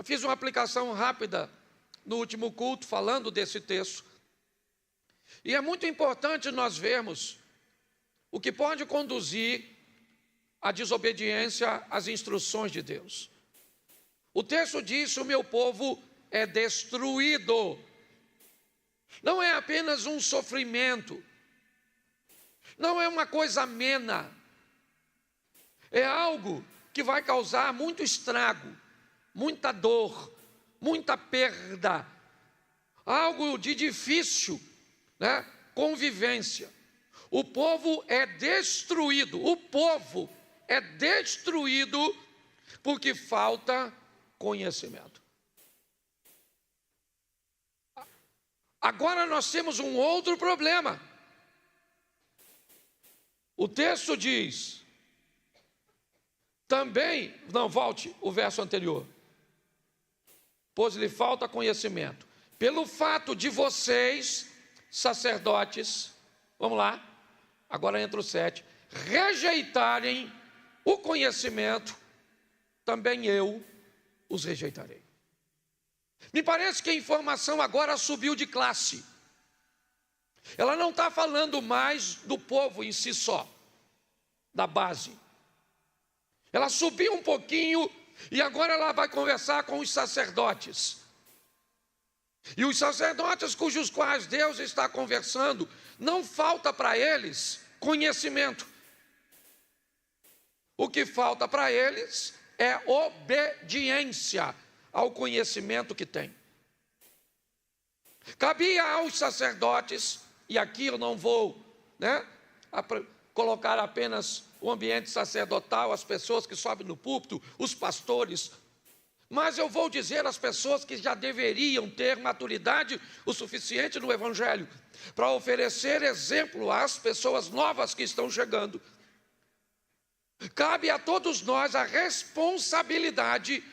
Eu fiz uma aplicação rápida no último culto, falando desse texto. E é muito importante nós vermos o que pode conduzir à desobediência às instruções de Deus. O texto diz: o meu povo é destruído. Não é apenas um sofrimento, não é uma coisa amena, é algo que vai causar muito estrago, muita dor, muita perda, algo de difícil, convivência. O povo é destruído, porque falta conhecimento. Agora nós temos um outro problema. O texto diz, também, não, volte o verso anterior. Pois lhe falta conhecimento. Pelo fato de vocês, sacerdotes, vamos lá, agora entra o 7, rejeitarem o conhecimento, também eu os rejeitarei. Me parece que a informação agora subiu de classe. Ela não está falando mais do povo em si só, da base. Ela subiu um pouquinho e agora ela vai conversar com os sacerdotes. E os sacerdotes cujos quais Deus está conversando, não falta para eles conhecimento. O que falta para eles é obediência ao conhecimento que tem. Cabia aos sacerdotes, e aqui eu não vou colocar apenas o ambiente sacerdotal, as pessoas que sobem no púlpito, os pastores, mas eu vou dizer às pessoas que já deveriam ter maturidade o suficiente no Evangelho para oferecer exemplo às pessoas novas que estão chegando. Cabe a todos nós a responsabilidade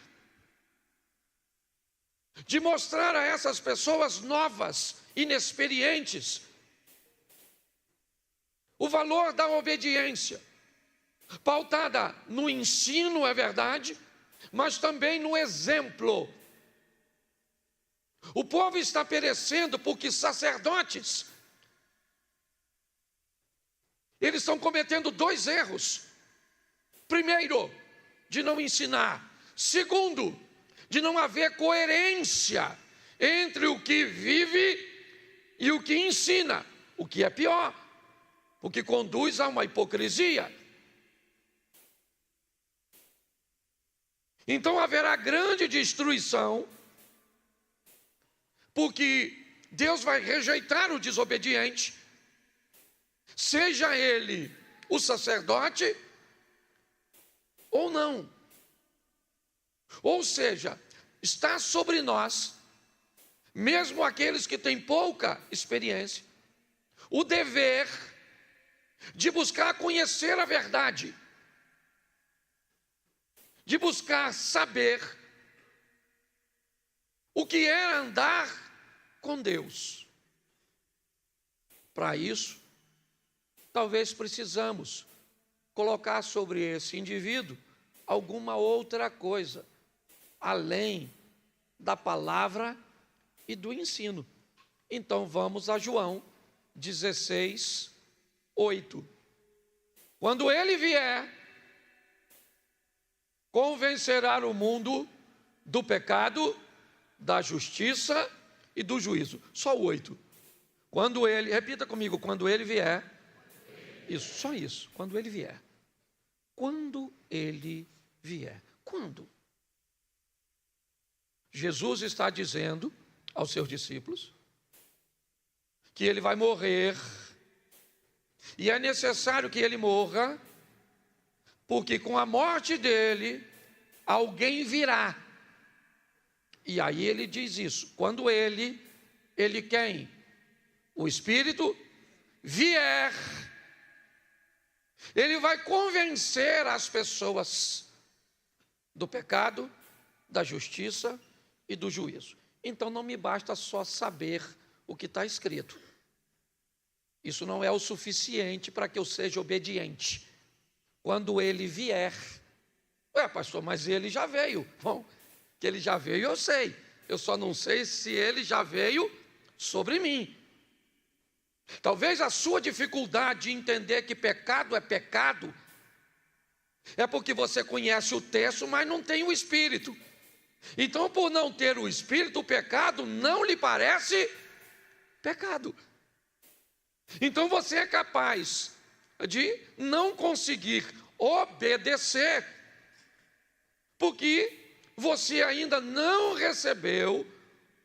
de mostrar a essas pessoas novas, inexperientes, o valor da obediência, pautada no ensino, é verdade, mas também no exemplo. O povo está perecendo porque sacerdotes, eles estão cometendo 2 erros. Primeiro, de não ensinar. Segundo, de não haver coerência entre o que vive e o que ensina, o que é pior, o que conduz a uma hipocrisia. Então haverá grande destruição, porque Deus vai rejeitar o desobediente, seja ele o sacerdote ou não. Ou seja, está sobre nós, mesmo aqueles que têm pouca experiência, o dever de buscar conhecer a verdade, de buscar saber o que é andar com Deus. Para isso, talvez precisamos colocar sobre esse indivíduo alguma outra coisa, além da palavra e do ensino. Então vamos a João 16, 8. Quando ele vier, convencerá o mundo do pecado, da justiça e do juízo. Só o 8. Quando ele, repita comigo, quando ele vier. Isso, só isso, quando ele vier. Quando ele vier. Quando? Jesus está dizendo aos seus discípulos que ele vai morrer, e é necessário que ele morra, porque com a morte dele, alguém virá. E aí ele diz isso, quando ele quem? O Espírito vier, ele vai convencer as pessoas do pecado, da justiça e do juízo. Então não me basta só saber o que está escrito. Isso não é o suficiente para que eu seja obediente. Quando ele vier, pastor, mas ele já veio. Bom, Que ele já veio, eu sei. Eu só não sei se ele já veio sobre mim. Talvez a sua dificuldade de entender que pecado é porque você conhece o texto, mas não tem o Espírito. Então, por não ter o Espírito, o pecado não lhe parece pecado. Então você é capaz de não conseguir obedecer, porque você ainda não recebeu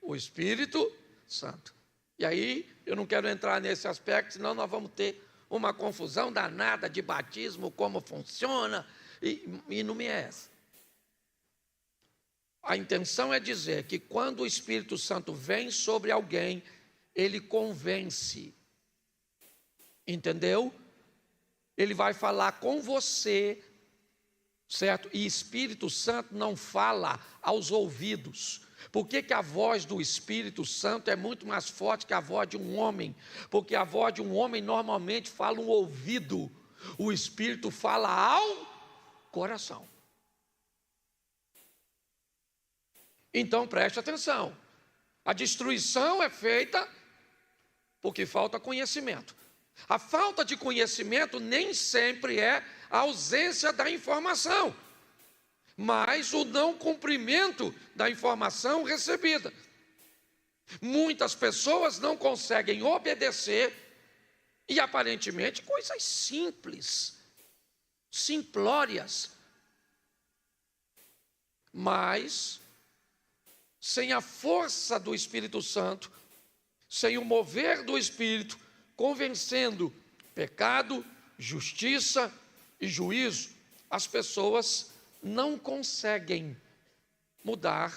o Espírito Santo. E aí, eu não quero entrar nesse aspecto, senão nós vamos ter uma confusão danada de batismo, como funciona, e não me é essa. A intenção é dizer que quando o Espírito Santo vem sobre alguém, ele convence. Entendeu? Ele vai falar com você, certo? E Espírito Santo não fala aos ouvidos. Por que a voz do Espírito Santo é muito mais forte que a voz de um homem? Porque a voz de um homem normalmente fala um ouvido. O Espírito fala ao coração. Então preste atenção. A destruição é feita porque falta conhecimento. A falta de conhecimento nem sempre é a ausência da informação, mas o não cumprimento da informação recebida. Muitas pessoas não conseguem obedecer e aparentemente coisas simples, simplórias, mas sem a força do Espírito Santo, sem o mover do Espírito, convencendo pecado, justiça e juízo, as pessoas não conseguem mudar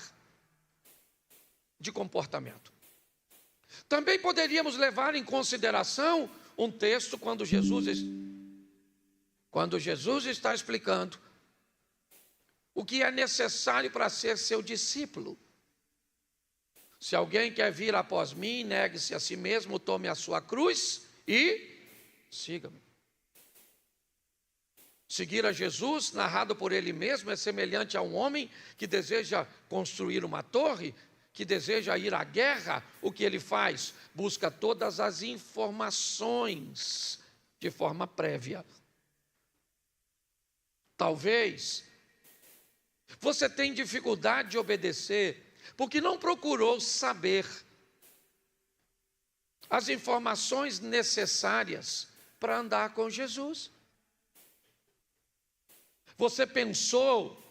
de comportamento. Também poderíamos levar em consideração um texto quando Jesus está explicando o que é necessário para ser seu discípulo. Se alguém quer vir após mim, negue-se a si mesmo, tome a sua cruz e siga-me. Seguir a Jesus, narrado por ele mesmo, é semelhante a um homem que deseja construir uma torre, que deseja ir à guerra. O que ele faz? Busca todas as informações de forma prévia. Talvez você tenha dificuldade de obedecer porque não procurou saber as informações necessárias para andar com Jesus. Você pensou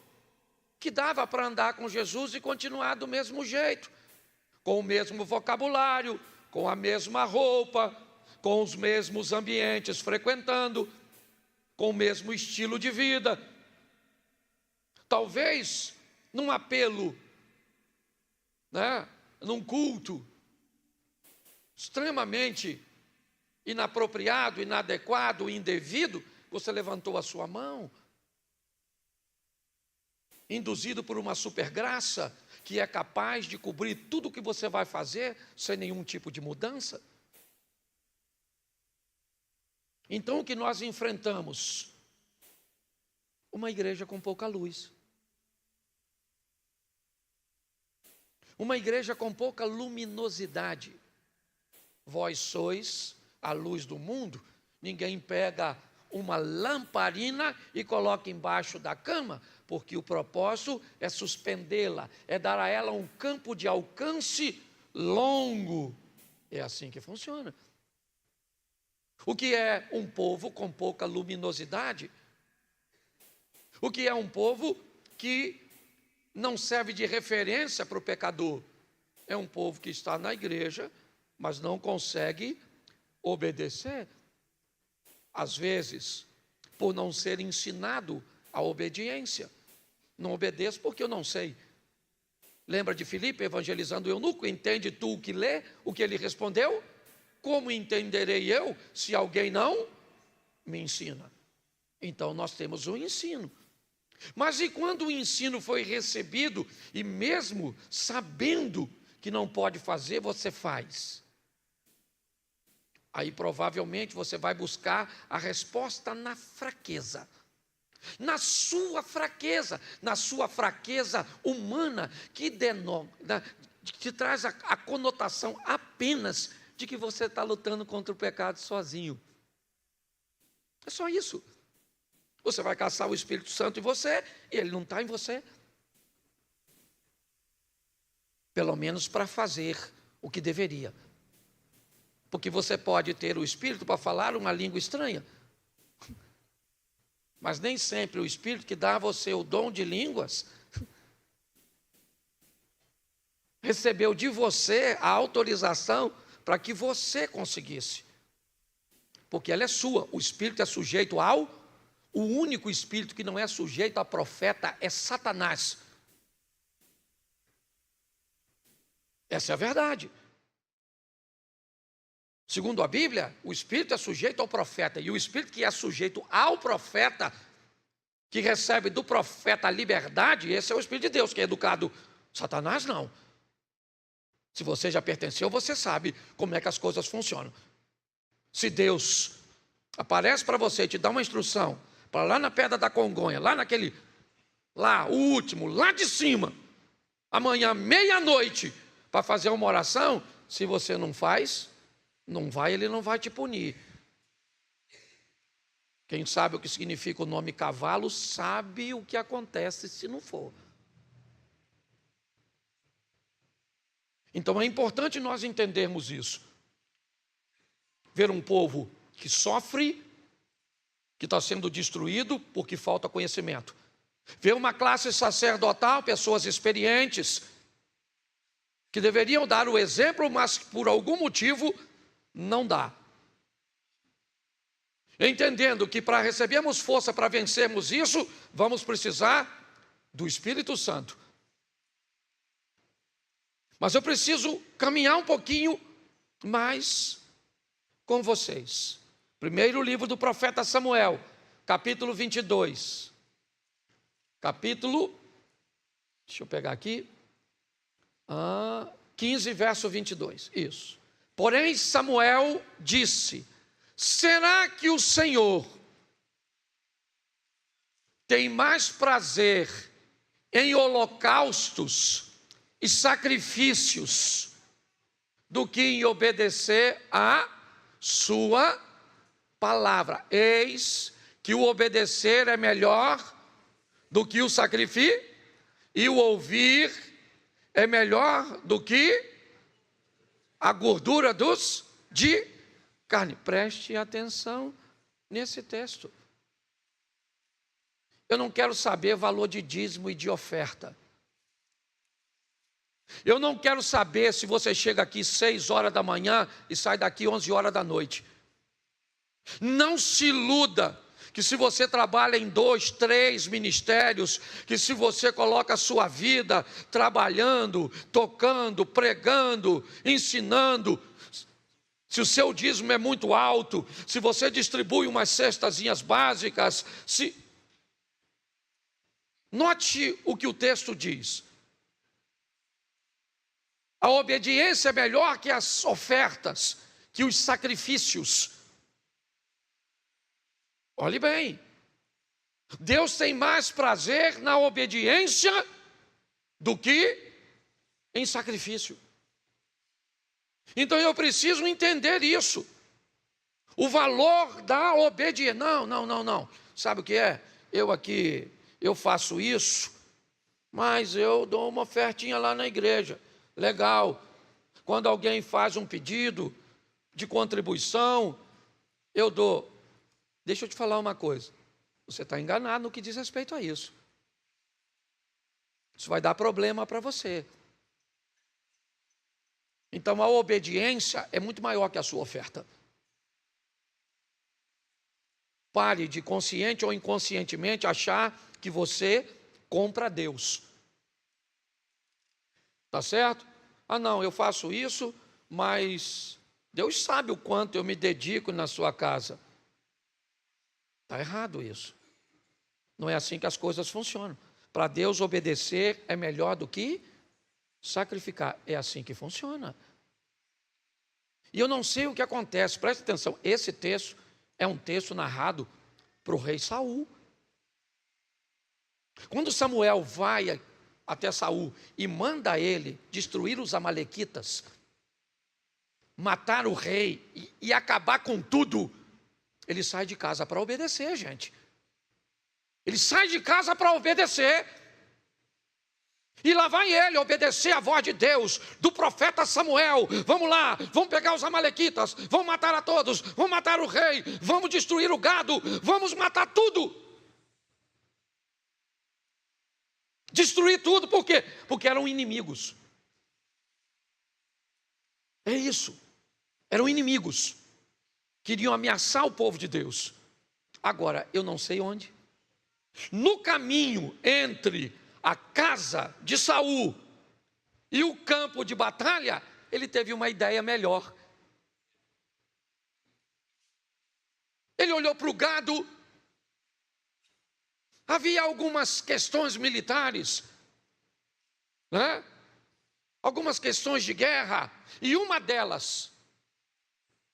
que dava para andar com Jesus e continuar do mesmo jeito, com o mesmo vocabulário, com a mesma roupa, com os mesmos ambientes frequentando, com o mesmo estilo de vida. Talvez num apelo, num culto extremamente inapropriado, inadequado, indevido, você levantou a sua mão, induzido por uma supergraça que é capaz de cobrir tudo o que você vai fazer sem nenhum tipo de mudança. Então o que nós enfrentamos? Uma igreja com pouca luz. Uma igreja com pouca luminosidade. Vós sois a luz do mundo. Ninguém pega uma lamparina e coloca embaixo da cama, porque o propósito é suspendê-la, é dar a ela um campo de alcance longo. É assim que funciona. O que é um povo com pouca luminosidade? O que é um povo que não serve de referência para o pecador? É um povo que está na igreja, mas não consegue obedecer. Às vezes, por não ser ensinado a obediência. Não obedeço porque eu não sei. Lembra de Filipe evangelizando o eunuco? Entende tu o que lê? O que ele respondeu? Como entenderei eu se alguém não me ensina? Então nós temos o ensino. Mas e quando o ensino foi recebido e mesmo sabendo que não pode fazer, você faz? Aí provavelmente você vai buscar a resposta na fraqueza. na sua fraqueza humana, que te traz a conotação apenas de que você está lutando contra o pecado sozinho. É só isso. Você vai caçar o Espírito Santo em você e ele não está em você. Pelo menos para fazer o que deveria. Porque você pode ter o Espírito para falar uma língua estranha. Mas nem sempre o Espírito que dá a você o dom de línguas recebeu de você a autorização para que você conseguisse. Porque ela é sua. O Espírito é sujeito o único Espírito que não é sujeito a profeta é Satanás. Essa é a verdade. Segundo a Bíblia, o Espírito é sujeito ao profeta. E o Espírito que é sujeito ao profeta, que recebe do profeta a liberdade, esse é o Espírito de Deus, que é educado. Satanás não. Se você já pertenceu, você sabe como é que as coisas funcionam. Se Deus aparece para você e te dá uma instrução, para lá na Pedra da Congonha, lá, o último, lá de cima, amanhã, meia-noite, para fazer uma oração, se você não faz, ele não vai te punir. Quem sabe o que significa o nome cavalo, sabe o que acontece se não for. Então é importante nós entendermos isso. Ver um povo que sofre, que está sendo destruído porque falta conhecimento. Ver uma classe sacerdotal, pessoas experientes, que deveriam dar o exemplo, mas por algum motivo não dá. Entendendo que para recebermos força para vencermos isso, vamos precisar do Espírito Santo. Mas eu preciso caminhar um pouquinho mais com vocês. Primeiro livro do profeta Samuel, capítulo 22. Deixa eu pegar aqui. 15, verso 22. Isso. Porém, Samuel disse: será que o Senhor tem mais prazer em holocaustos e sacrifícios do que em obedecer a sua palavra? Eis que o obedecer é melhor do que o sacrifício, e o ouvir é melhor do que a gordura de carne. Preste atenção nesse texto. Eu não quero saber valor de dízimo e de oferta. Eu não quero saber se você chega aqui 6 horas da manhã e sai daqui 11 horas da noite. Não se iluda que se você trabalha em 2, 3 ministérios, que se você coloca a sua vida trabalhando, tocando, pregando, ensinando, se o seu dízimo é muito alto, se você distribui umas cestazinhas básicas, note o que o texto diz. A obediência é melhor que as ofertas, que os sacrifícios. Olhe bem, Deus tem mais prazer na obediência do que em sacrifício. Então eu preciso entender isso. O valor da obediência. Não. Sabe o que é? Eu faço isso, mas eu dou uma ofertinha lá na igreja. Legal. Quando alguém faz um pedido de contribuição, eu dou. Deixa eu te falar uma coisa. Você está enganado no que diz respeito a isso. Isso vai dar problema para você. Então a obediência é muito maior que a sua oferta. Pare de, consciente ou inconscientemente, achar que você compra Deus. Tá certo? Não, eu faço isso, mas Deus sabe o quanto eu me dedico na sua casa. Está errado isso. Não é assim que as coisas funcionam. Para Deus, obedecer é melhor do que sacrificar. É assim que funciona. E eu não sei o que acontece. Preste atenção. Esse texto é um texto narrado para o rei Saul. Quando Samuel vai até Saul e manda ele destruir os amalequitas, matar o rei e acabar com tudo, ele sai de casa para obedecer, gente. Ele sai de casa para obedecer. E lá vai ele obedecer a voz de Deus, do profeta Samuel. Vamos lá, vamos pegar os amalequitas, vamos matar a todos, vamos matar o rei, vamos destruir o gado, vamos matar tudo. Destruir tudo, por quê? Porque eram inimigos. É isso, eram inimigos. Queriam ameaçar o povo de Deus. Agora, eu não sei onde. No caminho entre a casa de Saul e o campo de batalha, ele teve uma ideia melhor. Ele olhou para o gado. Havia algumas questões militares, né? Algumas questões de guerra, e uma delas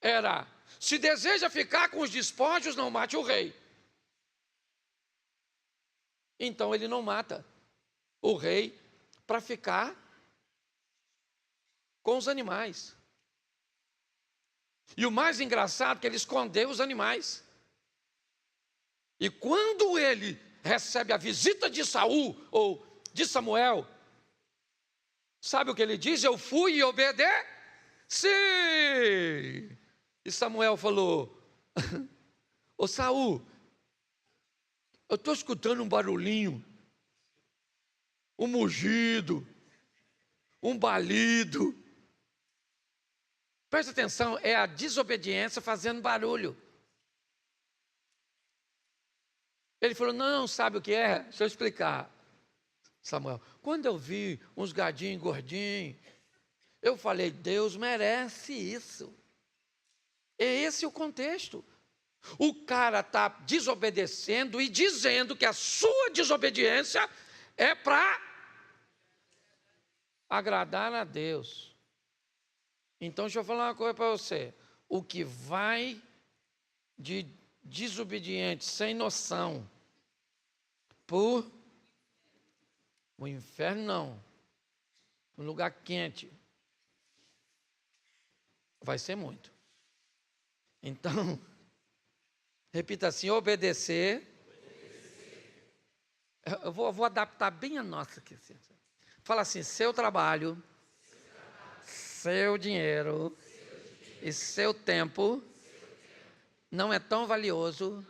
era: se deseja ficar com os despojos, não mate o rei. Então ele não mata o rei para ficar com os animais. E o mais engraçado é que ele escondeu os animais. E quando ele recebe a visita de Saul, ou de Samuel, sabe o que ele diz? Eu fui e obedeci. E Samuel falou: ô Saul, eu estou escutando um barulhinho, um mugido, um balido. Presta atenção, é a desobediência fazendo barulho. Ele falou: não, sabe o que é? Deixa eu explicar, Samuel. Quando eu vi uns gadinhos gordinhos, eu falei: Deus merece isso. É esse o contexto. O cara está desobedecendo e dizendo que a sua desobediência é para agradar a Deus. Então, deixa eu falar uma coisa para você. O que vai de desobediente, sem noção, por o inferno, não, um lugar quente, vai ser muito. Então, repita assim: obedecer. Eu vou adaptar bem a nossa aqui. Fala assim: seu trabalho, seu dinheiro e seu tempo não é tão valioso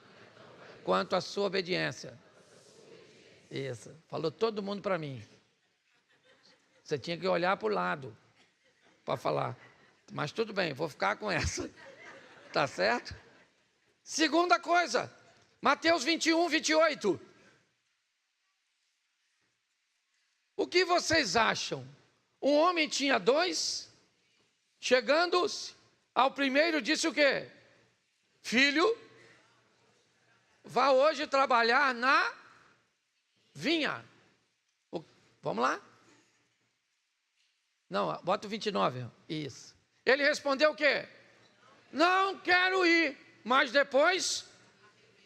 quanto a sua obediência. Isso, falou todo mundo para mim. Você tinha que olhar para o lado para falar. Mas tudo bem, vou ficar com essa. Tá certo? Segunda coisa, Mateus 21, 28. O que vocês acham? Um homem tinha dois, chegando-se ao primeiro disse o quê? Filho, vá hoje trabalhar na vinha. Vamos lá? Não, bota o 29. Isso. Ele respondeu o quê? Não quero ir. Mas depois,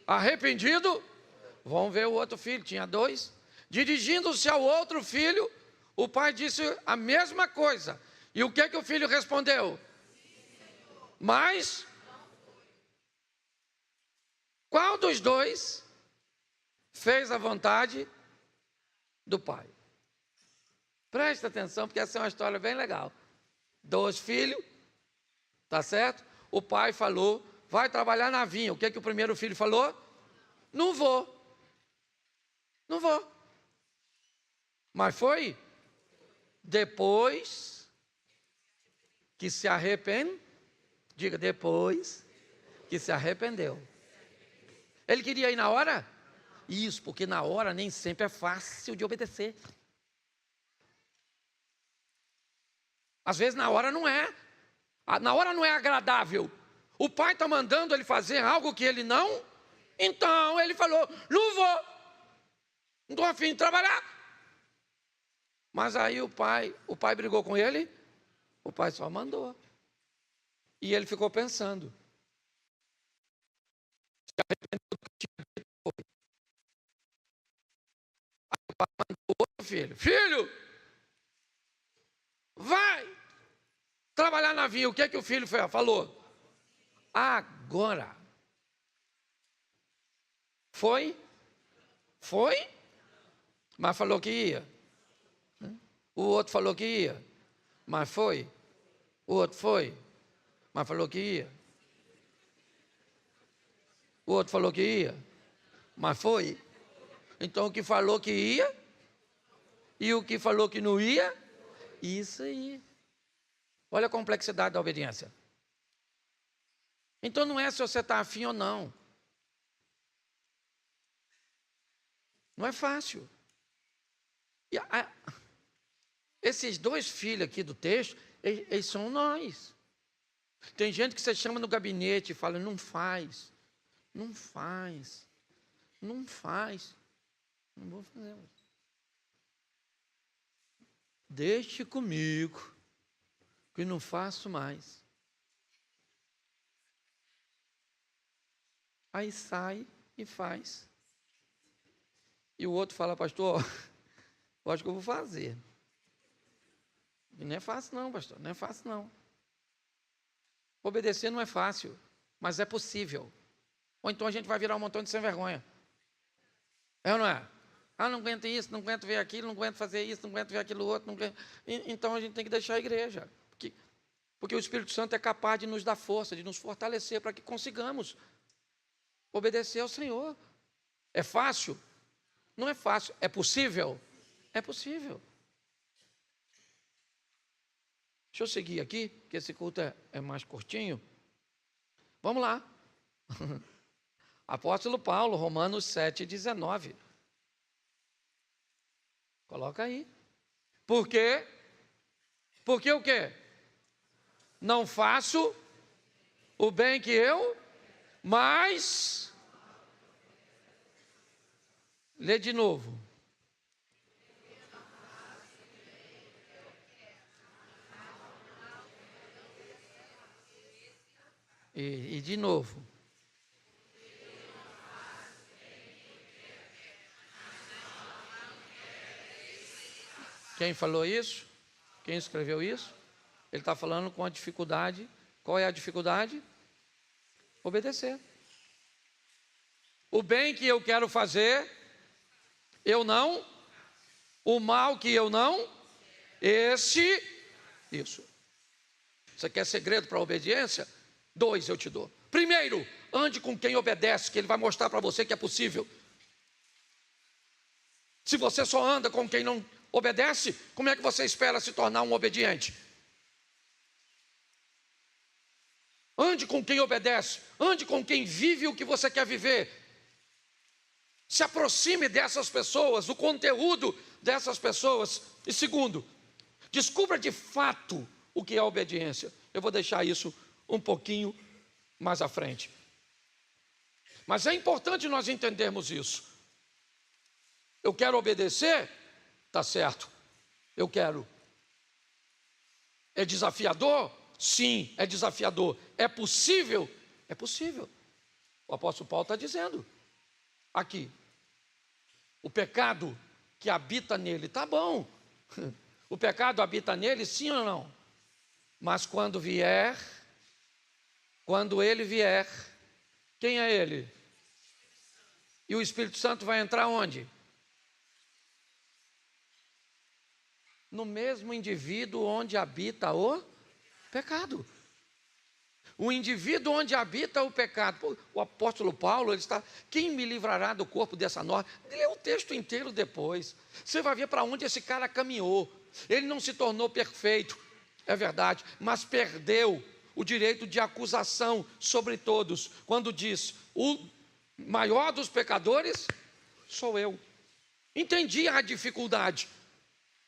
arrependido, vamos ver o outro filho, tinha dois. Dirigindo-se ao outro filho, o pai disse a mesma coisa. E o que o filho respondeu? Mas qual dos dois fez a vontade do pai? Presta atenção, porque essa é uma história bem legal. Dois filhos, tá certo? O pai falou: vai trabalhar na vinha. O que o primeiro filho falou? Não vou. Não vou. Mas foi depois que se arrependeu. Diga, depois que se arrependeu. Ele queria ir na hora? Isso, porque na hora nem sempre é fácil de obedecer. Às vezes na hora não é. Na hora não é agradável. O pai está mandando ele fazer algo que ele não. Então ele falou: não vou. Não estou afim de trabalhar. Mas aí o pai brigou com ele. O pai só mandou. E ele ficou pensando. Se arrependeu do que tinha dito. filho: filho, vai trabalhar na vinha. O que é que o filho falou? Agora. Foi? Mas falou que ia. O outro falou que ia, mas foi. O outro foi, mas falou que ia. O outro falou que ia, mas foi. Então o que falou que ia e o que falou que não ia, isso aí. Olha a complexidade da obediência. Então não é se você está afim ou não. Não é fácil. E esses dois filhos aqui do texto, eles são nós. Tem gente que você chama no gabinete e fala: não faz. Não vou fazer. Deixe comigo, que não faço mais. Aí sai e faz. E o outro fala: pastor, eu acho que eu vou fazer. E não é fácil não, pastor, não é fácil não. Obedecer não é fácil, mas é possível. Ou então a gente vai virar um montão de sem vergonha. É ou não é? Não aguento isso, não aguento ver aquilo, não aguento fazer isso, não aguento ver aquilo outro. Não aguento... Então a gente tem que deixar a igreja. Porque o Espírito Santo é capaz de nos dar força, de nos fortalecer para que consigamos obedecer ao Senhor. É fácil? Não é fácil. É possível? É possível. Deixa eu seguir aqui, que esse culto é mais curtinho. Vamos lá. Apóstolo Paulo, Romanos 7,19. Coloca aí. Por quê? Porque o quê? Não faço o bem que eu, mas... Lê de novo. E de novo. Quem falou isso? Quem escreveu isso? Ele está falando com a dificuldade. Qual é a dificuldade? Obedecer. O bem que eu quero fazer, eu não. O mal que eu não, isso. Você quer segredo para a obediência? 2 eu te dou. Primeiro, ande com quem obedece, que ele vai mostrar para você que é possível. Se você só anda com quem não obedece, como é que você espera se tornar um obediente? Ande com quem obedece, ande com quem vive o que você quer viver. Se aproxime dessas pessoas, do conteúdo dessas pessoas. E segundo, descubra de fato o que é obediência. Eu vou deixar isso um pouquinho mais à frente. Mas é importante nós entendermos isso. Eu quero obedecer, tá certo. Eu quero. É desafiador? Sim, é desafiador. É possível? É possível. O apóstolo Paulo está dizendo aqui: o pecado que habita nele, tá bom. O pecado habita nele, sim ou não? Mas quando ele vier, quem é ele? E o Espírito Santo vai entrar onde? No mesmo indivíduo onde habita o pecado. O indivíduo onde habita o pecado. O apóstolo Paulo, ele está: quem me livrará do corpo dessa norma? Lê o texto inteiro depois. Você vai ver para onde esse cara caminhou. Ele não se tornou perfeito, é verdade, mas perdeu o direito de acusação sobre todos, quando diz: o maior dos pecadores sou eu. Entendi a dificuldade,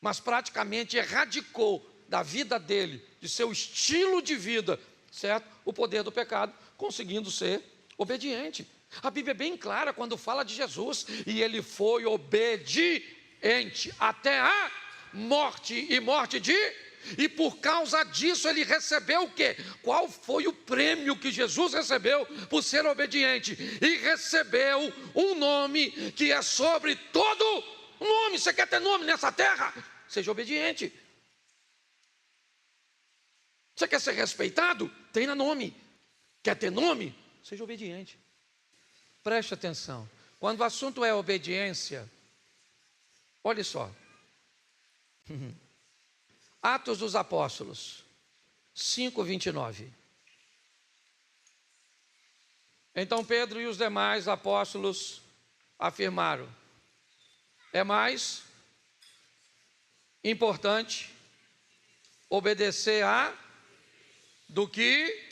mas praticamente erradicou da vida dele, de seu estilo de vida, certo? O poder do pecado, conseguindo ser obediente. A Bíblia é bem clara quando fala de Jesus: e ele foi obediente até a morte, e morte de... E por causa disso ele recebeu o quê? Qual foi o prêmio que Jesus recebeu por ser obediente? E recebeu um nome que é sobre todo Nome, você quer ter nome nessa terra? Seja obediente. Você quer ser respeitado? Tenha nome. Quer ter nome? Seja obediente. Preste atenção. Quando o assunto é obediência, olhe só. Atos dos Apóstolos 5:29. Então Pedro e os demais apóstolos afirmaram: é mais importante obedecer do que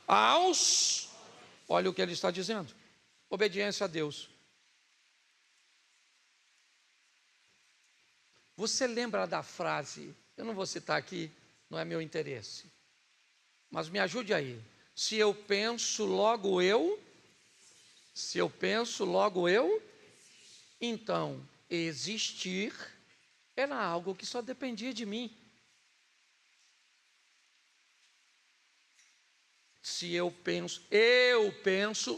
aos. Olha o que ele está dizendo: obediência a Deus. Você lembra da frase, eu não vou citar aqui, não é meu interesse, mas me ajude aí. Se eu penso, logo eu. Se eu penso, logo eu. Então, existir era algo que só dependia de mim. Se eu penso,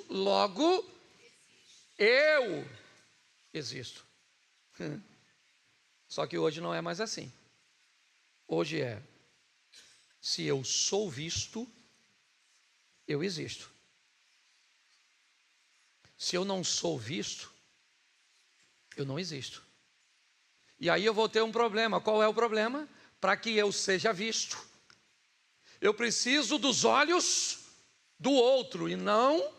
logo eu existo. Só que hoje não é mais assim. Hoje é: se eu sou visto, eu existo. Se eu não sou visto, eu não existo. E aí eu vou ter um problema. Qual é o problema? Para que eu seja visto, eu preciso dos olhos do outro e não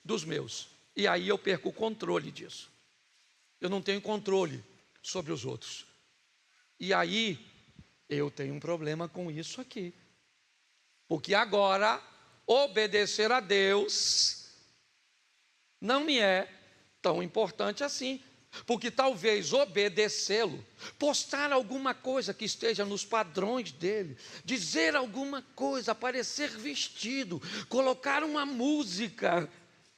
dos meus. E aí eu perco o controle disso. Eu não tenho controle sobre os outros. E aí eu tenho um problema com isso aqui. Porque agora obedecer a Deus não me é tão importante assim. Porque talvez obedecê-lo, postar alguma coisa que esteja nos padrões dele, dizer alguma coisa, aparecer vestido, colocar uma música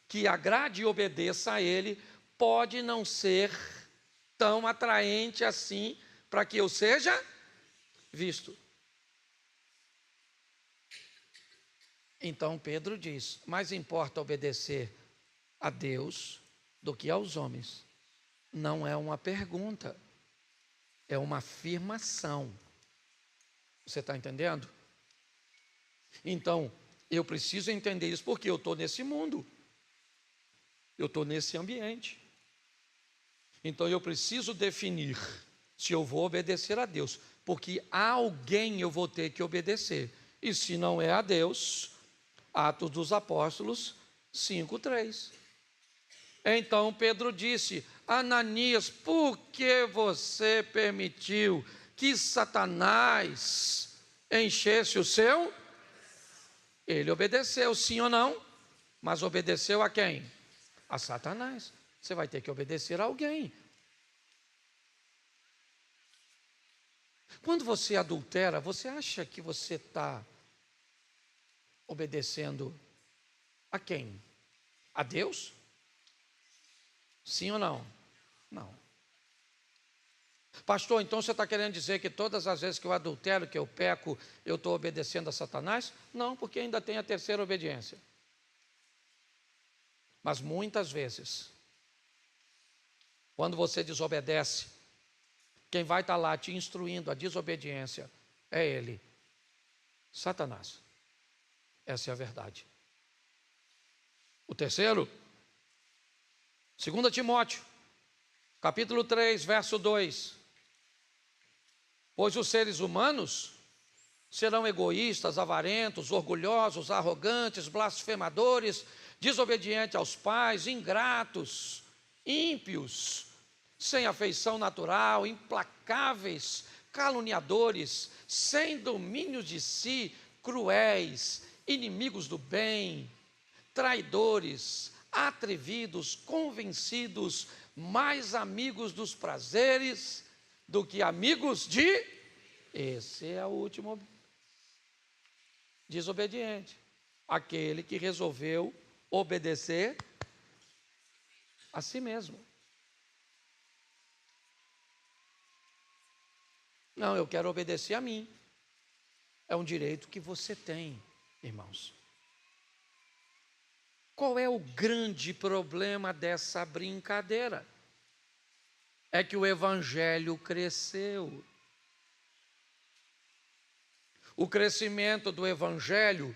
que agrade e obedeça a ele, pode não ser tão atraente assim para que eu seja visto. Então Pedro diz: mais importa obedecer a Deus do que aos homens. Não é uma pergunta, é uma afirmação. Você está entendendo? Então, eu preciso entender isso porque eu estou nesse mundo, eu estou nesse ambiente. Então, eu preciso definir se eu vou obedecer a Deus, porque a alguém eu vou ter que obedecer. E se não é a Deus, Atos dos Apóstolos 5:3. Então Pedro disse: Ananias, por que você permitiu que Satanás enchesse o seu? Ele obedeceu, sim ou não? Mas obedeceu a quem? A Satanás. Você vai ter que obedecer a alguém. Quando você adultera, você acha que você está obedecendo a quem? A Deus? Sim ou não? Não. Pastor, então você está querendo dizer que todas as vezes que eu adultero, que eu peco, eu estou obedecendo a Satanás? Não, porque ainda tem a terceira obediência. Mas muitas vezes, quando você desobedece, quem vai estar lá te instruindo a desobediência é ele, Satanás. Essa é a verdade. O terceiro, 2 Timóteo, capítulo 3, verso 2. Pois os seres humanos serão egoístas, avarentos, orgulhosos, arrogantes, blasfemadores, desobedientes aos pais, ingratos, ímpios, sem afeição natural, implacáveis, caluniadores, sem domínio de si, cruéis, inimigos do bem, traidores, atrevidos, convencidos, mais amigos dos prazeres do que amigos de... Esse é o último desobediente, aquele que resolveu obedecer a si mesmo. Não, eu quero obedecer a mim. É um direito que você tem, irmãos. Qual é o grande problema dessa brincadeira? é que o evangelho cresceu. O crescimento do evangelho,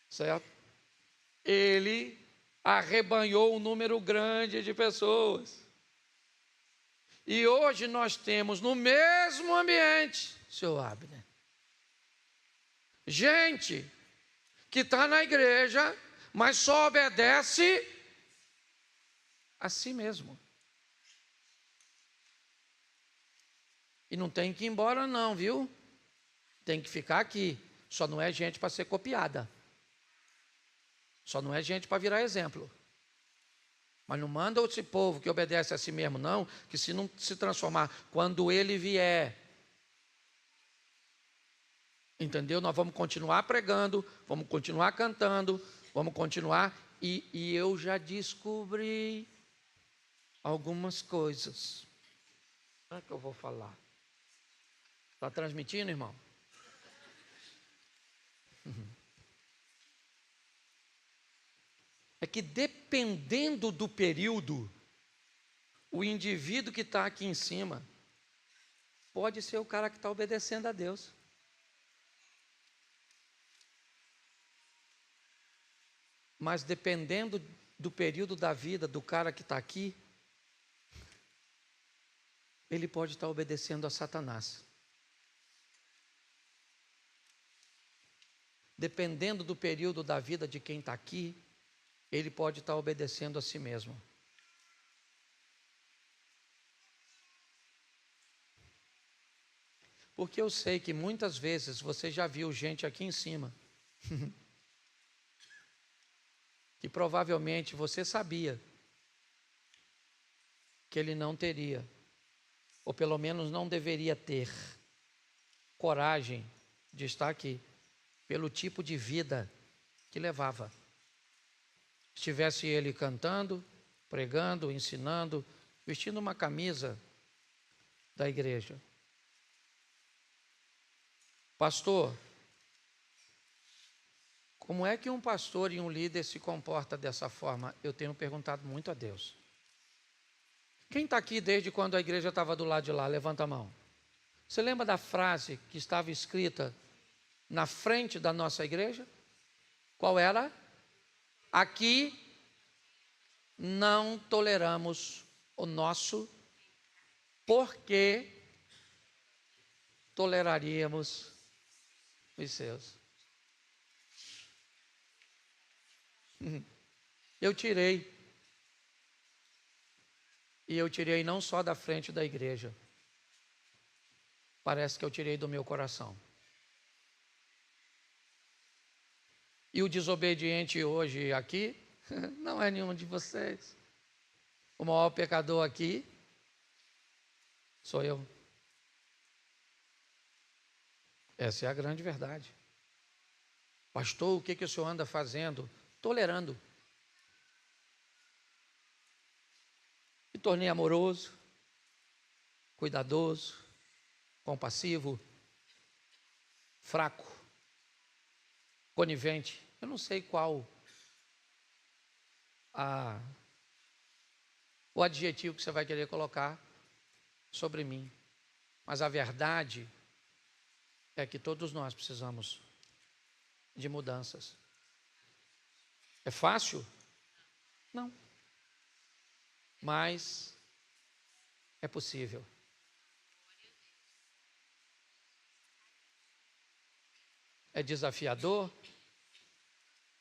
certo? Ele arrebanhou um número grande de pessoas. E hoje nós temos no mesmo ambiente, seu Abner, gente que está na igreja, mas só obedece a si mesmo. E não tem que ir embora não, viu? Tem que ficar aqui. Só não é gente para ser copiada. Só não é gente para virar exemplo. Mas não manda esse povo que obedece a si mesmo, não, que se não se transformar, quando ele vier, entendeu? Nós vamos continuar pregando, vamos continuar cantando, vamos continuar, e eu já descobri algumas coisas. Como é que eu vou falar? Está transmitindo, irmão? É que dependendo do período, o indivíduo que está aqui em cima pode ser o cara que está obedecendo a Deus. Mas dependendo do período da vida do cara que está aqui, ele pode estar obedecendo a Satanás. Dependendo do período da vida de quem está aqui, ele pode estar obedecendo a si mesmo. Porque eu sei que muitas vezes você já viu gente aqui em cima que provavelmente você sabia que ele não teria, ou pelo menos não deveria ter, coragem de estar aqui, pelo tipo de vida que levava. Estivesse ele cantando, pregando, ensinando, vestindo uma camisa da igreja. Pastor, como é que um pastor e um líder se comporta dessa forma? Eu tenho perguntado muito a Deus. Quem está aqui desde quando a igreja estava do lado de lá? Levanta a mão. Você lembra da frase que estava escrita na frente da nossa igreja? Qual era? Aqui não toleramos o nosso, porque toleraríamos os seus. Eu tirei. E eu tirei não só da frente da igreja. Parece que eu tirei do meu coração. E o desobediente hoje aqui não é nenhum de vocês. O maior pecador aqui sou eu. Essa é a grande verdade. Pastor, o que o senhor anda fazendo? Tolerando. Me tornei amoroso, cuidadoso, compassivo, fraco, conivente. Eu não sei qual o adjetivo que você vai querer colocar sobre mim. Mas a verdade é que todos nós precisamos de mudanças. É fácil? Não. Mas é possível. É desafiador?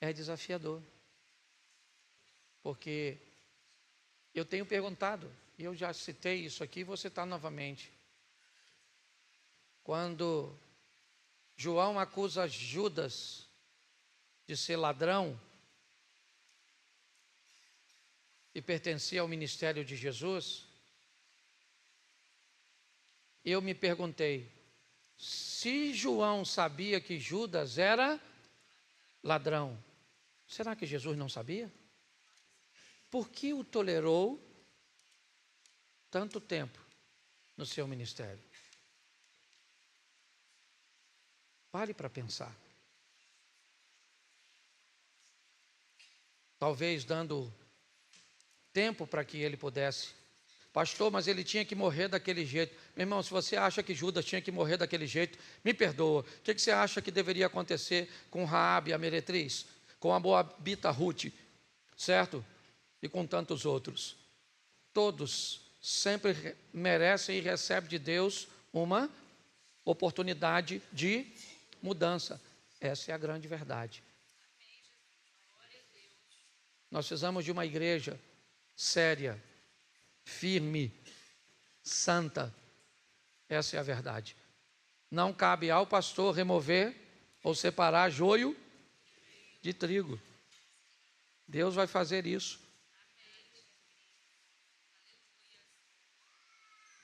É desafiador. Porque eu tenho perguntado, e eu já citei isso aqui, vou citar novamente. Quando João acusa Judas de ser ladrão e pertencia ao ministério de Jesus, eu me perguntei, se João sabia que Judas era ladrão, será que Jesus não sabia? Por que o tolerou tanto tempo no seu ministério? Pare para pensar. Talvez dando tempo para que ele pudesse Pastor, mas ele tinha que morrer daquele jeito. Meu irmão, se você acha que Judas tinha que morrer daquele jeito, me perdoa. O que você acha que deveria acontecer com Raabe, a meretriz? Com a moabita Ruth, certo? E com tantos outros. Todos sempre merecem e recebem de Deus uma oportunidade de mudança. Essa é a grande verdade. Nós precisamos de uma igreja séria, firme, santa. Essa é a verdade. Não cabe ao pastor remover ou separar joio de trigo. Deus vai fazer isso.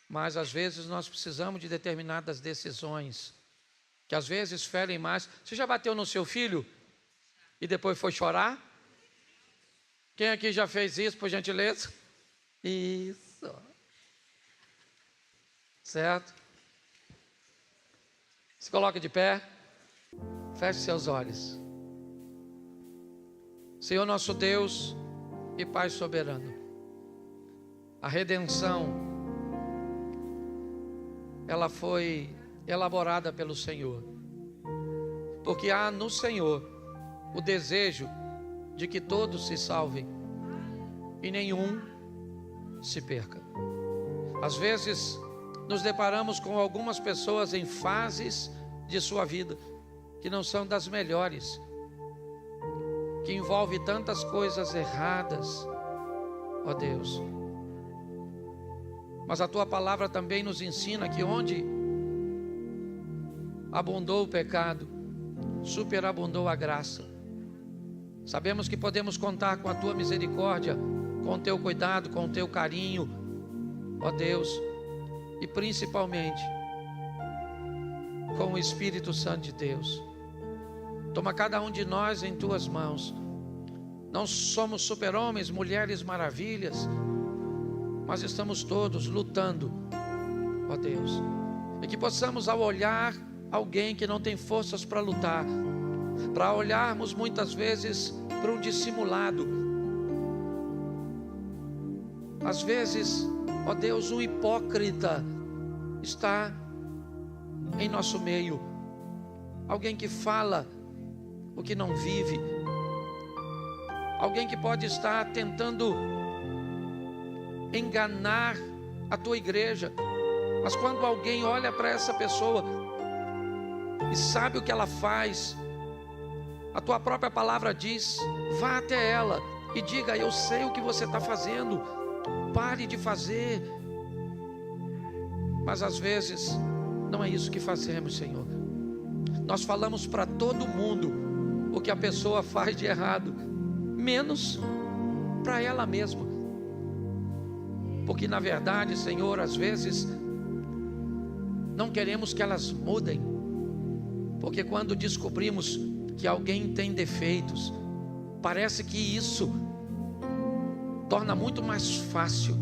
Mas às vezes nós precisamos de determinadas decisões, que às vezes ferem mais. Você já bateu no seu filho e depois foi chorar? Quem aqui já fez isso, por gentileza? Isso. Certo? Se coloque de pé. Feche seus olhos. Senhor nosso Deus e Pai soberano, a redenção, ela foi elaborada pelo Senhor, porque há no Senhor o desejo de que todos se salvem e nenhum se perca. Às vezes nos deparamos com algumas pessoas em fases de sua vida que não são das melhores, que envolve tantas coisas erradas, ó Deus. Mas a Tua palavra também nos ensina que onde abundou o pecado, superabundou a graça. Sabemos que podemos contar com a Tua misericórdia, com o Teu cuidado, com o Teu carinho, ó Deus, e principalmente com o Espírito Santo de Deus. Toma cada um de nós em Tuas mãos. Não somos super-homens, mulheres maravilhas, mas estamos todos lutando, ó Deus. E que possamos, ao olhar alguém que não tem forças para lutar, para olharmos muitas vezes para um dissimulado. Às vezes, ó Deus, um hipócrita está em nosso meio. Alguém que fala o que não vive. Alguém que pode estar tentando enganar a tua igreja. Mas quando alguém olha para essa pessoa e sabe o que ela faz, a tua própria palavra diz: vá até ela e diga: eu sei o que você está fazendo, pare de fazer. Mas às vezes não é isso que fazemos, Senhor. Nós falamos para todo mundo o que a pessoa faz de errado, menos para ela mesma. Porque na verdade, Senhor, às vezes não queremos que elas mudem, porque quando descobrimos que alguém tem defeitos, parece que isso torna muito mais fácil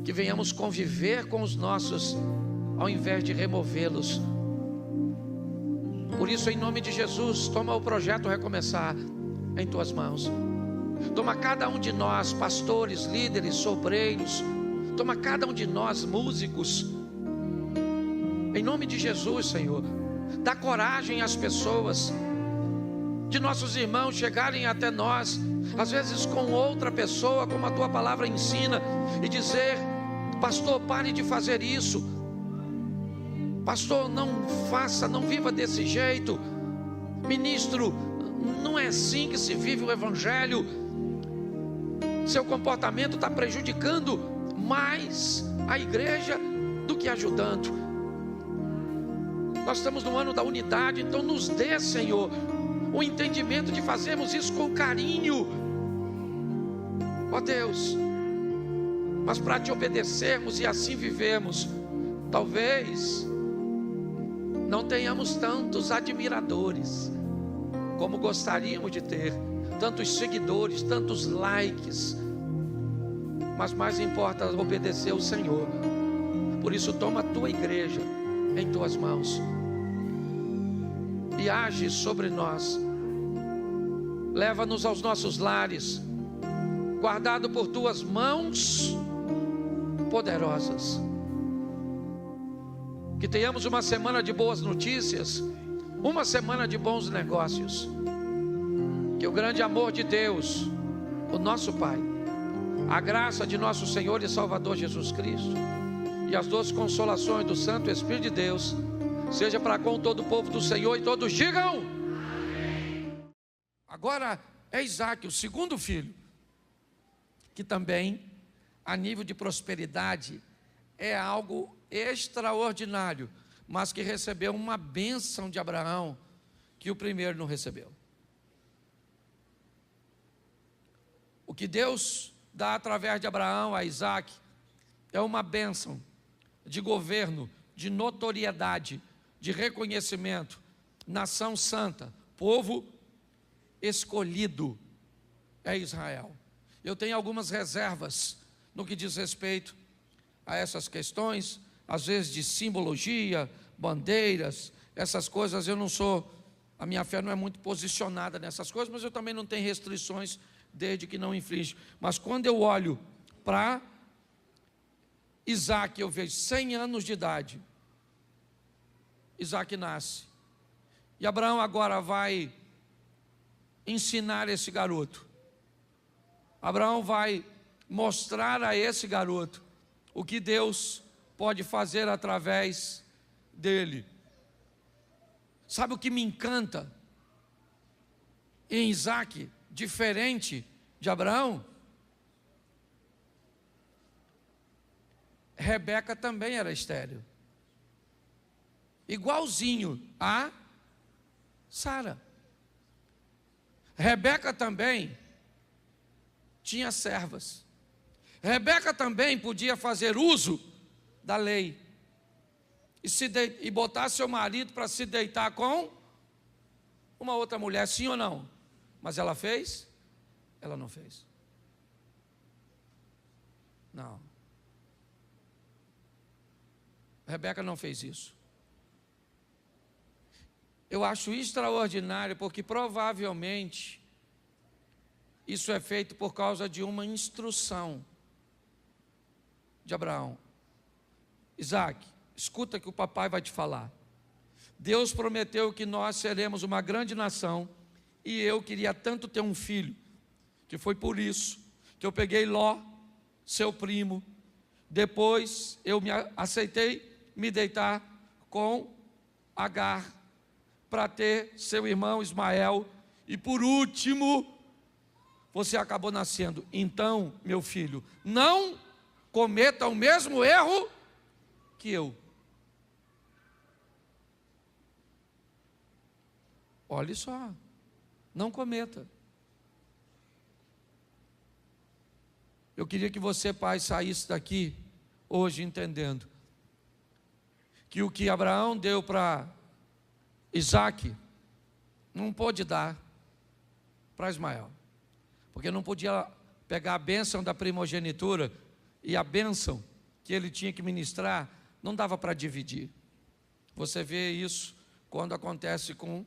que venhamos conviver com os nossos, ao invés de removê-los. Por isso, em nome de Jesus, toma o projeto Recomeçar em Tuas mãos. Toma cada um de nós, pastores, líderes, sobreiros. Toma cada um de nós, músicos. Em nome de Jesus, Senhor, dá coragem às pessoas, de nossos irmãos chegarem até nós, às vezes com outra pessoa, como a Tua palavra ensina, e dizer: pastor, pare de fazer isso. Pastor, não faça, não viva desse jeito. Ministro, não é assim que se vive o Evangelho. Seu comportamento está prejudicando mais a igreja do que ajudando. Nós estamos no ano da unidade, então nos dê, Senhor, o entendimento de fazermos isso com carinho, ó Deus. Mas para Te obedecermos e assim vivermos, talvez não tenhamos tantos admiradores como gostaríamos de ter, tantos seguidores, tantos likes, mas mais importa obedecer ao Senhor. Por isso, toma a Tua igreja em Tuas mãos e age sobre nós. Leva-nos aos nossos lares, guardado por Tuas mãos, poderosas. Que tenhamos uma semana de boas notícias, uma semana de bons negócios. Que o grande amor de Deus, o nosso Pai, a graça de nosso Senhor e Salvador Jesus Cristo e as doces consolações do Santo Espírito de Deus seja para com todo o povo do Senhor, e todos digam amém. Agora é Isaac, o segundo filho, que também a nível de prosperidade é algo extraordinário, mas que recebeu uma bênção de Abraão que o primeiro não recebeu. O que Deus dá através de Abraão a Isaac é uma bênção de governo, de notoriedade, de reconhecimento, nação santa, povo escolhido é Israel. Eu tenho algumas reservas no que diz respeito a essas questões, às vezes de simbologia, bandeiras, essas coisas. Eu não sou, a minha fé não é muito posicionada nessas coisas, mas eu também não tenho restrições, desde que não infringe. Mas quando eu olho para Isaac, eu vejo 100 anos de idade, Isaac nasce, e Abraão agora vai ensinar esse garoto. Abraão vai mostrar a esse garoto o que Deus pode fazer através dele. Sabe o que me encanta em Isaac, diferente de Abraão? Rebeca também era estéril, igualzinho a Sara. Rebeca também tinha servas. Rebeca também podia fazer uso da lei e botar seu marido para se deitar com uma outra mulher, sim ou não? Mas ela fez? Ela não fez. Não. Rebeca não fez isso. Eu acho extraordinário, porque provavelmente isso é feito por causa de uma instrução de Abraão. Isaac, escuta que o papai vai te falar. Deus prometeu que nós seremos uma grande nação, e eu queria tanto ter um filho, que foi por isso que eu peguei Ló, seu primo. Depois eu aceitei me deitar com Agar, para ter seu irmão Ismael, e por último, você acabou nascendo. Então, meu filho, não cometa o mesmo erro que eu. Olhe só, não cometa. Eu queria que você, pai, saísse daqui hoje entendendo que o que Abraão deu para Isaac, não pôde dar para Ismael, porque não podia pegar a bênção da primogenitura e a bênção que ele tinha que ministrar, não dava para dividir. Você vê isso quando acontece com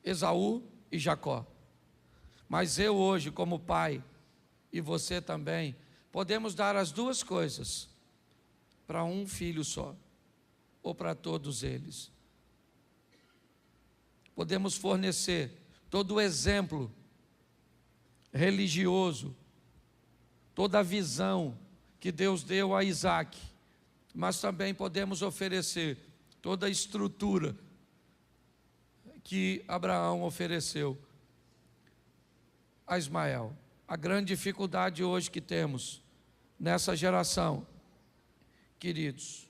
Esaú e Jacó. Mas eu hoje, como pai, e você também, podemos dar as duas coisas para um filho só, ou para todos eles. Podemos fornecer todo o exemplo religioso, toda a visão que Deus deu a Isaac, mas também podemos oferecer toda a estrutura que Abraão ofereceu a Ismael. A grande dificuldade hoje que temos nessa geração, queridos,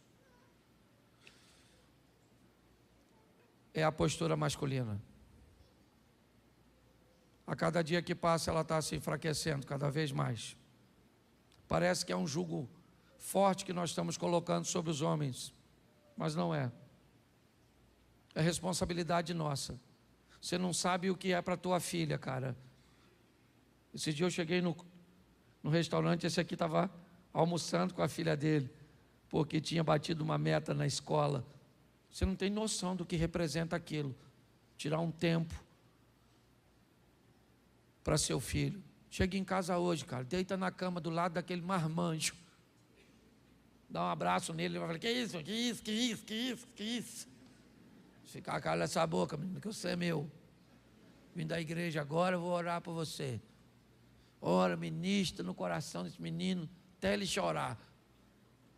é a postura masculina. A cada dia que passa ela está se enfraquecendo cada vez mais. Parece que é um jugo forte que nós estamos colocando sobre os homens, mas não é. É responsabilidade nossa. Você não sabe o que é para tua filha, cara. Esse dia eu cheguei no restaurante, esse aqui estava almoçando com a filha dele, porque tinha batido uma meta na escola. Você não tem noção do que representa aquilo. Tirar um tempo para seu filho. Chega em casa hoje, cara, deita na cama do lado daquele marmanjo. dar um abraço nele, ele vai falar, que isso, que isso, que isso, que isso, que isso. Ficar cala essa boca, menino, que você é meu. Vim da igreja agora, eu vou orar por você. Ora, ministra no coração desse menino, até ele chorar.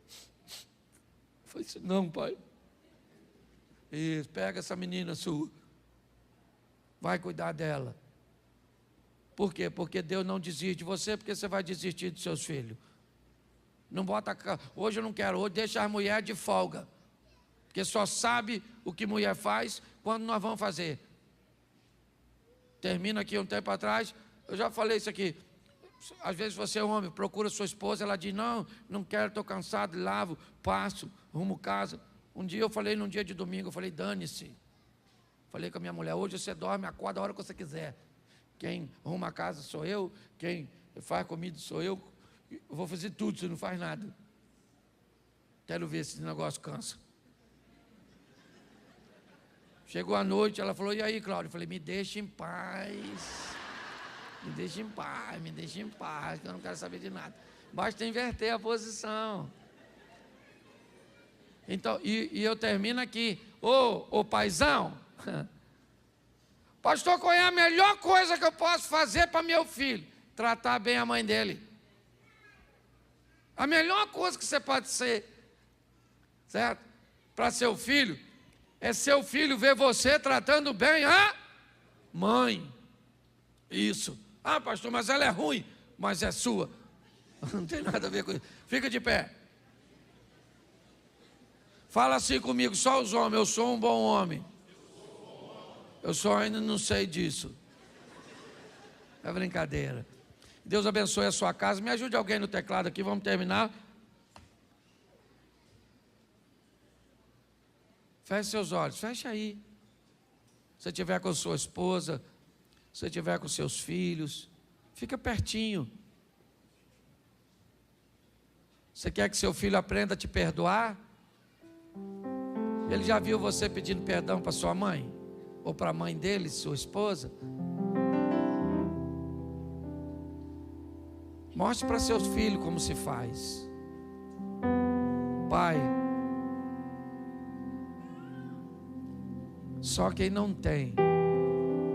Eu falei assim, não, pai. Isso, pega essa menina sua. Vai cuidar dela. Por quê? Porque Deus não desiste de você, porque você vai desistir dos seus filhos. Não bota, hoje eu não quero, hoje deixa as mulheres de folga. Porque só sabe o que mulher faz quando nós vamos fazer. Termina aqui um tempo atrás, eu já falei isso aqui. Às vezes você é homem, procura sua esposa, ela diz, não quero, estou cansado, lavo, passo, arrumo casa. Um dia eu falei, num dia de domingo, eu falei, dane-se. Falei com a minha mulher, hoje você dorme, acorda a hora que você quiser. Quem arruma a casa sou eu, quem faz comida sou eu vou fazer tudo, você não faz nada. Quero ver se esse negócio cansa. Chegou a noite, ela falou, e aí, Cláudio? Eu falei, me deixa em paz. Me deixa em paz, me deixa em paz, que eu não quero saber de nada. Basta inverter a posição. Então, e eu termino aqui. Ô paizão, pastor, qual é a melhor coisa que eu posso fazer para meu filho? Tratar bem a mãe dele. A melhor coisa que você pode ser, certo? Para seu filho, é seu filho ver você tratando bem a mãe. Isso. Ah, pastor, mas ela é ruim, mas é sua. Não tem nada a ver com isso. Fica de pé. Fala assim comigo, só os homens, eu sou um bom homem. Eu só ainda não sei disso. É brincadeira. Deus abençoe a sua casa. Me ajude alguém no teclado aqui, vamos terminar. Feche seus olhos, fecha aí. Se você estiver com sua esposa, se você estiver com seus filhos, fica pertinho. Você quer que seu filho aprenda a te perdoar? Ele já viu você pedindo perdão para sua mãe? Ou para a mãe dele, sua esposa? Mostre para seus filhos como se faz. Pai, só quem não tem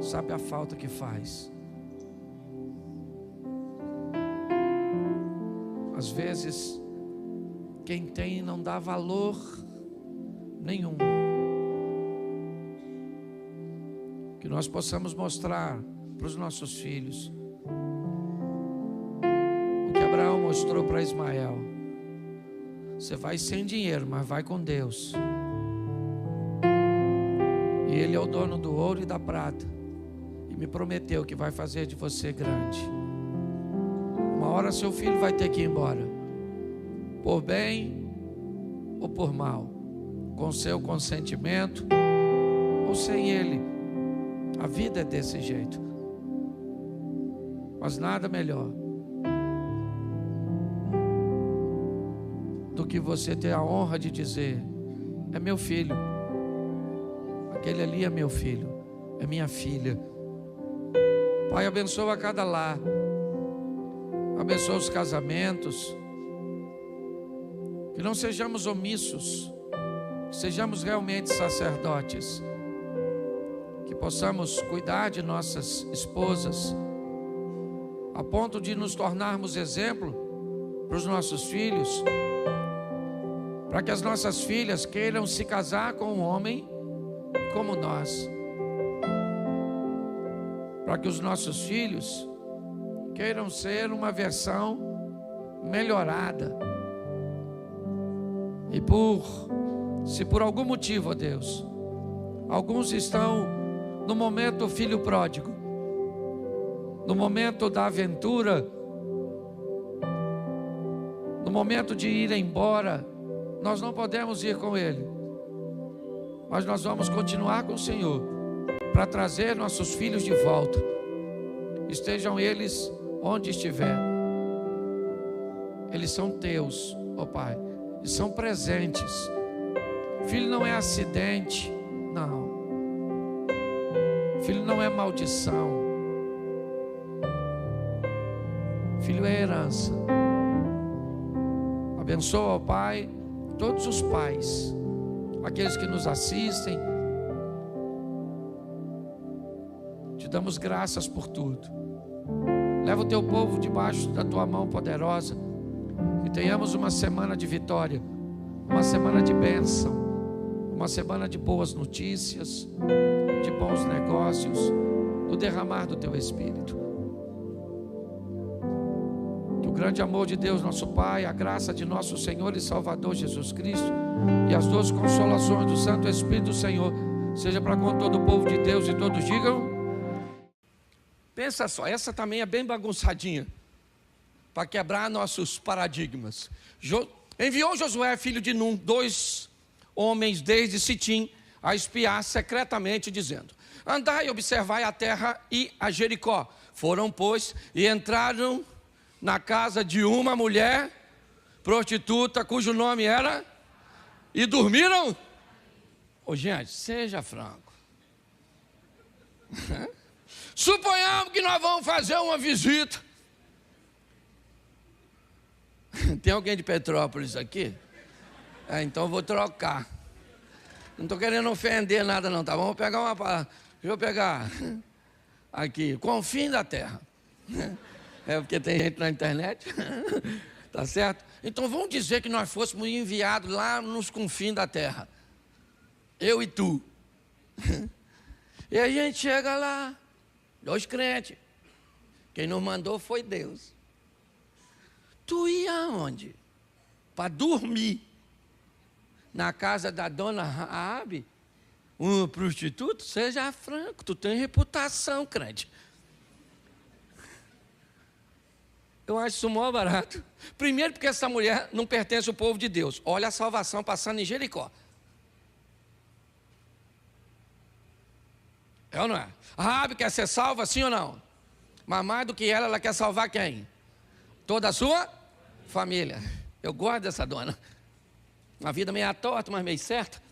sabe a falta que faz. Às vezes, quem tem não dá valor nenhum. Que nós possamos mostrar para os nossos filhos o que Abraão mostrou para Ismael. Você vai sem dinheiro, mas vai com Deus. E Ele é o dono do ouro e da prata. E me prometeu que vai fazer de você grande. Uma hora seu filho vai ter que ir embora, por bem ou por mal, com seu consentimento ou sem ele. A vida é desse jeito. Mas nada melhor do que você ter a honra de dizer: é meu filho, aquele ali é meu filho, é minha filha. Pai, abençoa cada lar, abençoa os casamentos, que não sejamos omissos, que sejamos realmente sacerdotes, que possamos cuidar de nossas esposas, a ponto de nos tornarmos exemplo para os nossos filhos, para que as nossas filhas queiram se casar com um homem como nós, para que os nossos filhos queiram ser uma versão melhorada. E se por algum motivo, ó Deus, alguns estão no momento filho pródigo, no momento da aventura, no momento de ir embora, nós não podemos ir com ele, mas nós vamos continuar com o Senhor, para trazer nossos filhos de volta, estejam eles onde estiver. Eles são teus, ó Pai, e são presentes. Filho não é acidente, não. Filho não é maldição. Filho é herança. Abençoa, ó Pai, todos os pais, aqueles que nos assistem. Te damos graças por tudo. Leva o teu povo debaixo da tua mão poderosa. Que tenhamos uma semana de vitória, uma semana de bênção, uma semana de boas notícias, de bons negócios, no derramar do teu Espírito. Que o grande amor de Deus, nosso Pai, a graça de nosso Senhor e Salvador Jesus Cristo e as duas consolações do Santo Espírito do Senhor seja para com todo o povo de Deus, e todos digam. Pensa só, essa também é bem bagunçadinha, para quebrar nossos paradigmas. Enviou Josué, filho de Num, 2 homens desde Sitim, a espiar secretamente, dizendo: andai e observai a terra e a Jericó. Foram, pois, e entraram na casa de uma mulher prostituta, cujo nome era, e dormiram. Ô gente, seja franco. Suponhamos que nós vamos fazer uma visita. Tem alguém de Petrópolis aqui? Então eu vou trocar. Não estou querendo ofender nada não, tá? Vamos pegar uma palavra. Deixa eu pegar aqui, confim da terra. É porque tem gente na internet. Tá certo? Então vamos dizer que nós fôssemos enviados lá nos confins da terra. Eu e tu. E a gente chega lá, 2 crentes. Quem nos mandou foi Deus. Tu ia aonde? Para dormir na casa da dona Raabe, um prostituto? Seja franco, tu tem reputação, crente. Eu acho isso mó barato. Primeiro porque essa mulher não pertence ao povo de Deus. Olha a salvação passando em Jericó. É ou não é? A Raabe quer ser salva, sim ou não? Mas mais do que ela quer salvar quem? Toda a sua família. Eu gosto dessa dona. Uma vida meio torta, mas meio certa.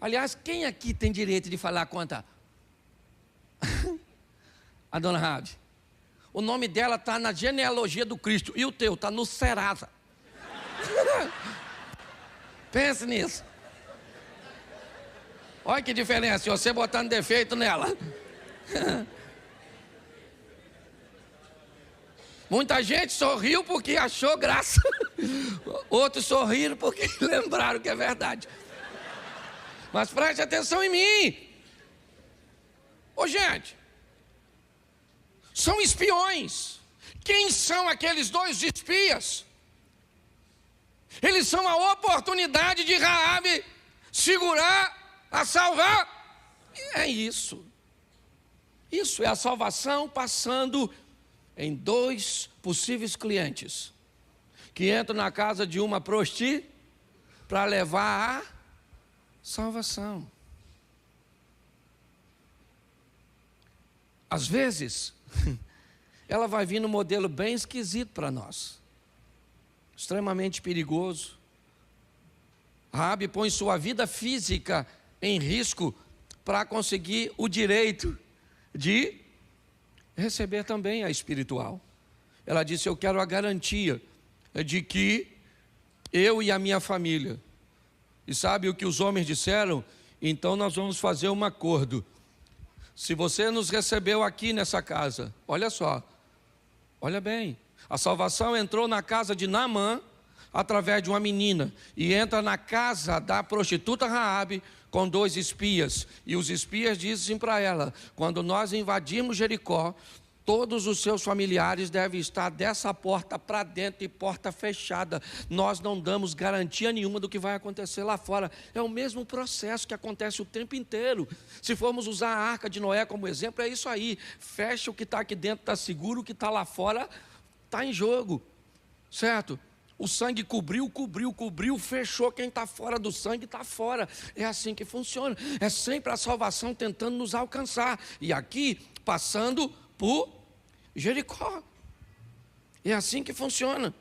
Aliás, quem aqui tem direito de falar contra a dona Raabe? O nome dela está na genealogia do Cristo. E o teu está no Serasa. Pense nisso. Olha que diferença, você botando defeito nela. Muita gente sorriu porque achou graça. Outros sorriram porque lembraram que é verdade. Mas preste atenção em mim. Ô gente, são espiões. Quem são aqueles 2 espias? Eles são a oportunidade de Raabe segurar, a salvar. É isso. Isso é a salvação passando em 2 possíveis clientes que entram na casa de uma prosti para levar a salvação. Às vezes, ela vai vir num modelo bem esquisito para nós, extremamente perigoso. Raabe põe sua vida física em risco para conseguir o direito de receber também a espiritual. Ela disse: eu quero a garantia de que eu e a minha família. E sabe o que os homens disseram? Então nós vamos fazer um acordo. Se você nos recebeu aqui nessa casa, olha só, olha bem, a salvação entrou na casa de Naamã através de uma menina e entra na casa da prostituta Raabe com 2 espias, e os espias dizem para ela: quando nós invadirmos Jericó, todos os seus familiares devem estar dessa porta para dentro e porta fechada. Nós não damos garantia nenhuma do que vai acontecer lá fora. É o mesmo processo que acontece o tempo inteiro. Se formos usar a arca de Noé como exemplo, é isso aí. Fecha o que está aqui dentro, está seguro, o que está lá fora está em jogo, certo? O sangue cobriu, fechou. Quem está fora do sangue está fora. É assim que funciona. É sempre a salvação tentando nos alcançar. E aqui, passando por Jericó. É assim que funciona.